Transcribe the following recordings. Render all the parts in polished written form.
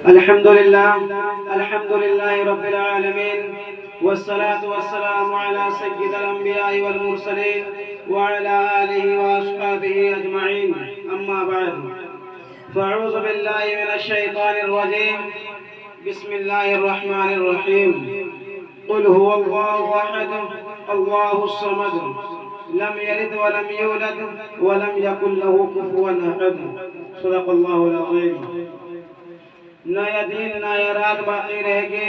الحمد لله رب العالمين، والصلاة والسلام على سيد الأنبياء والمرسلين وعلى آله وأصحابه أجمعين، أما بعد، فأعوذ بالله من الشيطان الرجيم. بسم الله الرحمن الرحيم. قل هو الله أحد الله الصمد لم يلد ولم يولد ولم يكن له كفوا أحد. صدق الله العظيم. نیا دین نیا رات باقی رہ گے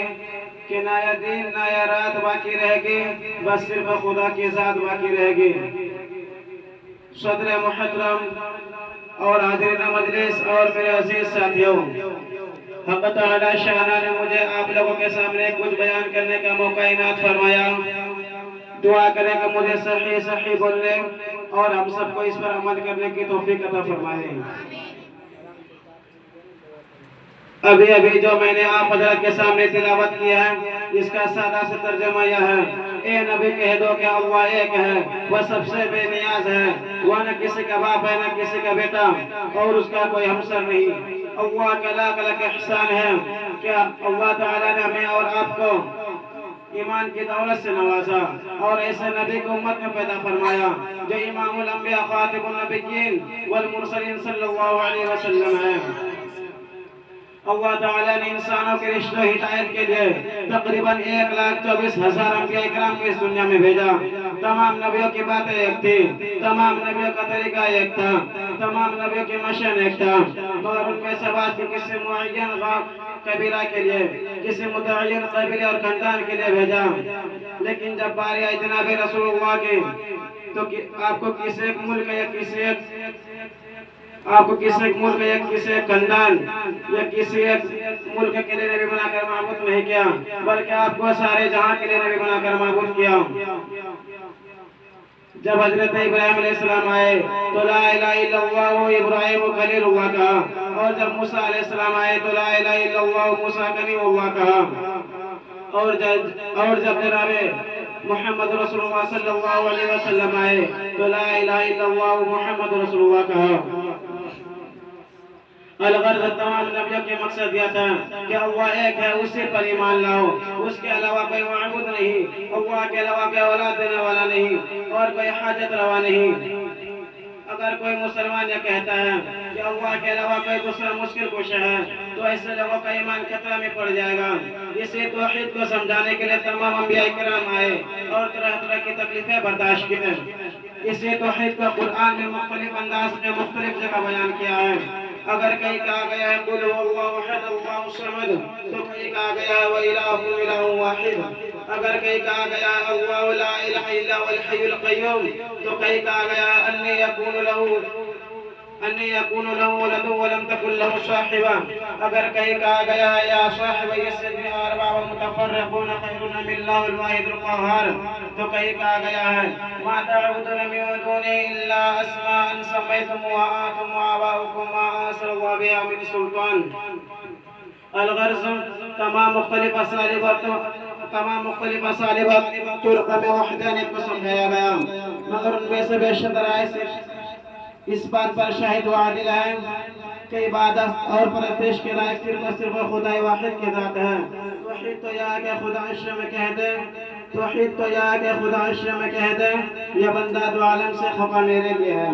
کہ نیا دین نیا رات باقی رہ گے، بس صرف خدا کی ذات باقی رہ گے. صدر محترم اور حاضرین مجلس اور میرے عزیز ساتھیوں، حق تعالی شانہ نے مجھے آپ لوگوں کے سامنے کچھ بیان کرنے کا موقع عنایت فرمایا. دعا کریں کہ مجھے صحیح بولنے اور ہم سب کو اس پر عمل کرنے کی توفیق عطا فرمائے. ابھی جو میں نے آپ حضرت کے سامنے تلاوت کیا ہے، اس کا سادہ سے ترجمہ یہ ہے: اے نبی کہہ دو کہ اللہ ایک ہے، وہ سب سے بے نیاز ہے، وہ نہ کسی کا باپ ہے نہ کسی کا بیٹا اور اس کا کوئی ہمسر نہیں. اللہ کا لاکھ لاکھ احسان ہے کہ اللہ تعالیٰ نے ہمیں اور آپ کو ایمان کی دولت سے نوازا اور ایسے نبی کو امت میں پیدا فرمایا جو امام الانبیاء خاتم النبیین والمرسلین صلی اللہ علیہ وسلم ہے. اللہ تعالیٰ نے انسانوں کے رشتہ و ہدایت کے لیے تقریباً 1,24,000 انبیاء اکرام کو اس دنیا میں بھیجا. تمام نبیوں کی باتیں ایک تھی، تمام نبیوں کا طریقہ ایک تھا، تمام نبیوں کی مشن ایک تھا، مگر ان میں سے بات کسی معین قبیلہ کے لیے، کسی متعین قبیلے اور خاندان کے لیے بھیجا. لیکن جب باری آئی جناب رسول اللہ کی تو آپ کو کسی ایک ملک یا کسی ایک خاندان یا کسی ایک ملک کے لیے نبی بنا کر معبود نہیں کیا، بلکہ آپ کو سارے جہاں کے لیے نبی بنا کر معبود کیا. جب حضرت ابراہیم علیہ السلام آئے تو لا الہ الا اللہ ابراہیم خلیل اللہ کہا، اور جب موسیٰ علیہ السلام آئے تو لا الہ الا اللہ موسیٰ کلیم اللہ کہا، اور جب جناب محمد رسول اللہ صلی اللہ علیہ وسلم آئے تو لا الہ الا اللہ محمد رسول اللہ کہا. الغرض تمام نبیوں کے مقصد یہ تھا کہ اللہ ایک ہے، اسی پر ایمان لاؤ، اس کے علاوہ کوئی معبود نہیں، اللہ کے علاوہ کوئی اولاد دینے والا نہیں اور کوئی حاجت روا نہیں. اگر کوئی مسلمان یہ کہتا ہے کہ اللہ کے علاوہ کوئی دوسرا مشکل کش ہے تو ایسے لوگوں کا ایمان خطرہ میں پڑ جائے گا. اسی توحید کو سمجھانے کے لیے تمام انبیاء کرام آئے اور طرح طرح کی تکلیفیں برداشت کی. اسی توحید کو قرآن میں مختلف انداز میں مختلف جگہ بیان کیا ہے. اگر کہیں کہا گیا ہے قل هو اللہ احد اللہ الصمد تو کہیں کہا گیا ہے وَإِلَٰهُ إِلَٰهٌ وَاحِدٌ. اگر کہیں کہا گیا ہے اللہ لا الہ الا هو الحی القیوم تو کہیں کہا گیا ہے انی یکون له ولد ولم تکن له صاحبہ. اگر کہیں کہا گیا ہے یا صاحب السجن ارباب متفرقون خیر من اللہ الواحد القہار تو کہیں کہا گیا ہے ما تعبدون من دونه الا اسماء سمیتموها انتم وآباؤکم ما انزل اللہ بها من سلطان. الغرض تمام مختلف اسالیب طرق میں وحدانیت کو سمجھایا گیا، مگر ان میں سے بیشتر آئے اس بات پر شاہد و عادل ہے کہ عبادت اور پرستش کے لائق صرف خدا واحد کی ذات ہے. توحید تو یہ کہ خدا عشر میں کہہ دے یہ بندہ دو عالم سے خفا میرے لیے ہے.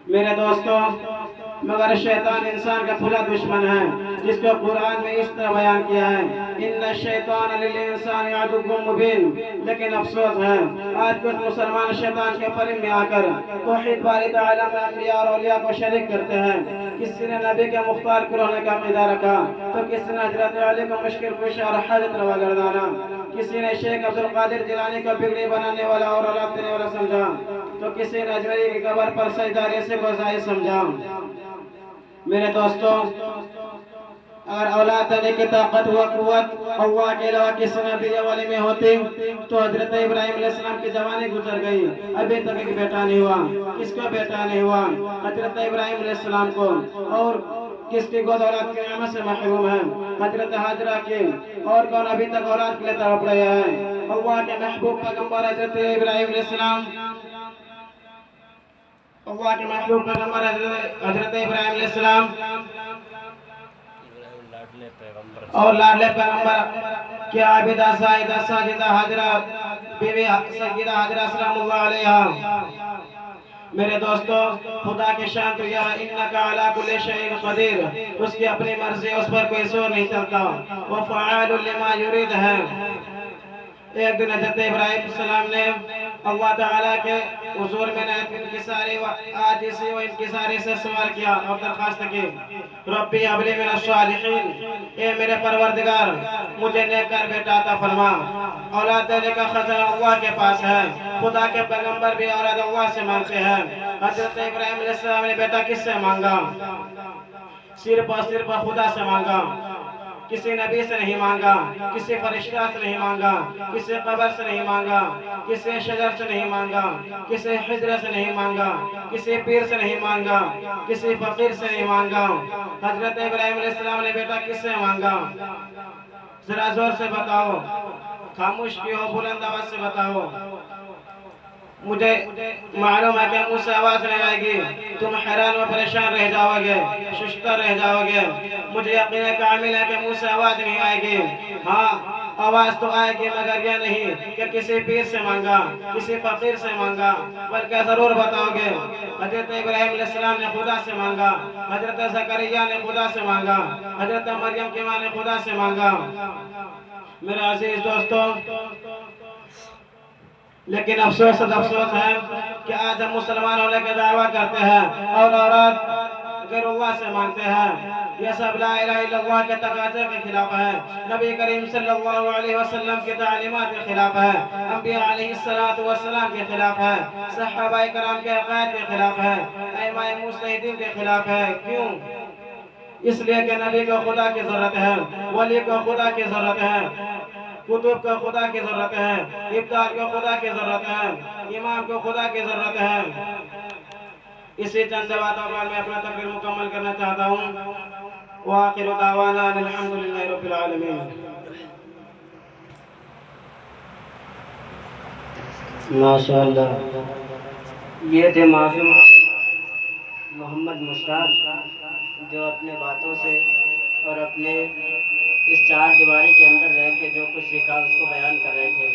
میرے دوستو، مگر شیطان انسان کا کھلا دشمن ہے، جس کو قرآن میں اس طرح بیان کیا ہے ان الشیطان للانسان عدو مبین. لیکن افسوس ہے آج کچھ مسلمان شیطان کے فریب میں آ کر توحید باری تعالیٰ میں انبیاء اور اولیاء کو شریک کرتے ہیں. کسی نے نبی کے مختار کو ہونے کا عقیدہ رکھا تو کسی نے حضرت علی کو مشکل کش اور حاجت روا گردانا، کسی نے شیخ عبدالقادر جیلانی کو بگڑی بنانے والا اور اولاد دینے والا سمجھا تو کسی نے اجمیری کی قبر پر سجدہ ریسے کو ظاہر سمجھا. میرے دوستو، اگر اولاد دینے کی طاقت و قوت اللہ کے علاوہ کسی نبی یا ولی میں ہوتی تو حضرت ابراہیم علیہ السلام کی جوانی گزر گئی، ابھی تک ایک بیٹا نہیں ہوا. کس کو بیٹا نہیں ہوا؟ حضرت ابراہیم علیہ السلام کو. اور کس کی گود اولاد کی نعمت سے محروم ہے؟ حضرت حاجرہ کی. اور کون ابھی تک اولاد کے لیے تڑپ رہے ہیں؟ اللہ کے محبوب پیغمبر حضرت ابراہیم علیہ السلام اللہ کے محبوب پیغمبر حضرت ابراہیم علیہ السلام اور لاڈلے پیغمبر کی عابدہ سائدہ ساجدہ حضرت بیوی سیدہ حضرت سلام اللہ علیہا۔ میرے دوستو، خدا کی شان تو یہ انکا علی کل شیء قدیر، اس کی اپنی مرضی، اس پر کوئی زور نہیں چلتا، وہ فعال لما یرید ہے۔ ایک دن حضرت ابراہیم السلام نے اللہ تعالیٰ کے حضور میں انکساری و عاجزی و انکساری سے سوال کیا اور درخواست کی، ربی ھب لی من الصالحین، اے میرے پروردگار مجھے نیک بیٹا عطا فرما۔ اولاد دینے کا خزانہ اللہ کے پاس ہے، خدا کے پیغمبر بھی اولاد اللہ سے مانگتے ہیں۔ حضرت ابراہیم علیہ السلام نے بیٹا کس سے مانگا؟ صرف اور صرف خدا سے مانگا، کسی نبی سے نہیں مانگا، کسی فرشتہ سے نہیں مانگا، کسی قبر سے نہیں مانگا، کسی شجر سے نہیں مانگا، کسی حجر سے نہیں مانگا، کسی پیر سے نہیں مانگا، کسی فقیر سے نہیں مانگا۔ حضرت ابراہیم علیہ السلام نے بیٹا کس سے مانگا؟ ذرا زور سے بتاؤ، خاموش کیوں ہو، بلند آواز سے بتاؤ۔ مجھے معلوم ہے کہ منہ سے آواز نہیں آئے گی، تم حیران و پریشان رہ جاؤ گے، ششتر رہ جاؤ گے۔ مجھے یقین کامل ہے کہ منہ سے آواز نہیں آئے گی۔ ہاں آواز تو آئے گی، مگر یہ نہیں کہ کسی پیر سے مانگا، کسی فقیر سے مانگا، بلکہ ضرور بتاؤ گے حضرت ابراہیم علیہ السلام نے خدا سے مانگا، حضرت زکریا نے خدا سے مانگا، حضرت مریم کی ماں نے خدا سے مانگا۔ میرے عزیز دوستو، لیکن افسوس ہے کہ آج ہم مسلمان ہونے کا دعویٰ کرتے ہیں اور عورت غیر اللہ سے مانگتے ہیں۔ یہ سب لا الہ الا اللہ کے تقاضے کے خلاف ہے، نبی کریم صلی اللہ علیہ وسلم کی تعلیمات کے خلاف ہے، انبیاء علیہ السلام کے خلاف ہے، صحابہ کرام کے عقائد کے خلاف ہے، ائمہ مجتہدین کے خلاف ہے۔ کیوں؟ اس لیے کہ نبی کو خدا کی ضرورت ہے، ولی کو خدا کی ضرورت ہے، کتب کو خدا کی ضرورت ہے، ابدال کو خدا کی ضرورت ہے، امام کو خدا کی ضرورت ہے۔ اسی چند باتوں پر میں اپنا تقریر مکمل کرنا چاہتا ہوں۔ وآخر دعوانا الحمدللہ رب العالمین۔ ماشاءاللہ، یہ تھے معصوم محمد مشتاق، جو اپنے باتوں سے اور اپنے اس چار دیواری کے اندر رہ کے جو کچھ سیکھا اس کو بیان کر رہے تھے۔